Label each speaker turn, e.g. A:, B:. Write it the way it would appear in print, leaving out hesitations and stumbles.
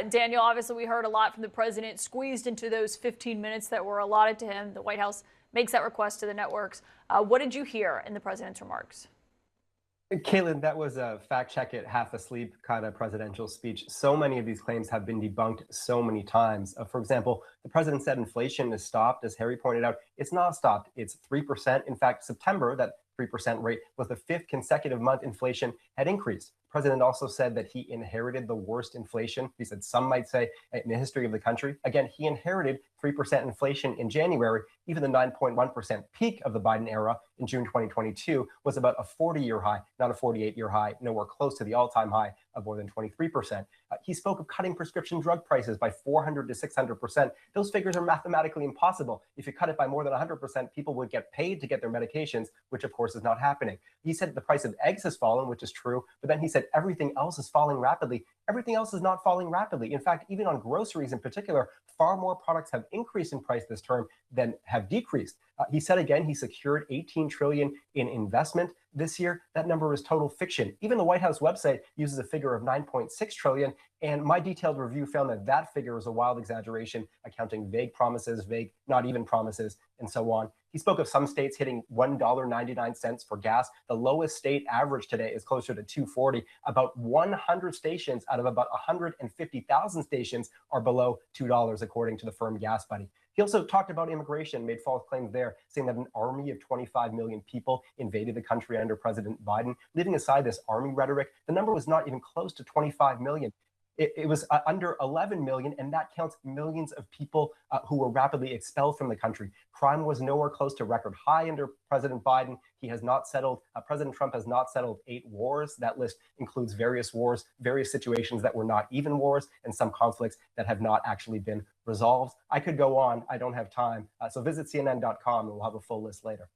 A: Daniel, obviously, we heard a lot from the president squeezed into those 15 minutes that were allotted to him. The White House makes that request to the networks. What did you hear in the president's remarks?
B: Caitlin, that was a fact check it, half asleep kind of presidential speech. So many of these claims have been debunked so many times. For example, the president said inflation is stopped. As Harry pointed out, it's not stopped. It's 3%. In fact, September, that 3% rate was the fifth consecutive month inflation had increased. The president also said that he inherited the worst inflation. He said some might say in the history of the country. Again, he inherited 3% inflation in January. Even the 9.1% peak of the Biden era in June 2022 was about a 40-year high, not a 48-year high, nowhere close to the all-time high of more than 23%. He spoke of cutting prescription drug prices by 400 to 600%. Those figures are mathematically impossible. If you cut it by more than 100%, people would get paid to get their medications, which of course is not happening. He said the price of eggs has fallen, which is true, but then he said everything else is falling rapidly. Everything else is not falling rapidly. In fact, even on groceries in particular, far more products have increased in price this term than have decreased. He said again, he secured 18 trillion in investment this year. That number is total fiction. Even the White House website uses a figure of 9.6 trillion. And my detailed review found that that figure is a wild exaggeration, accounting vague promises, vague, not even promises, and so on. He spoke of some states hitting $1.99 for gas. The lowest state average today is closer to $2.40. About 100 stations out of about 150,000 stations are below $2, according to the firm Gas Buddy. He also talked about immigration, made false claims there, saying that an army of 25 million people invaded the country under President Biden. Leaving aside this army rhetoric, the number was not even close to 25 million. It was under 11 million, and that counts millions of people who were rapidly expelled from the country. Crime was nowhere close to record high under President Biden. He has not settled, President Trump has not settled 8 wars. That list includes various wars, various situations that were not even wars, and some conflicts that have not actually been resolved. I could go on. I don't have time. So visit CNN.com and we'll have a full list later.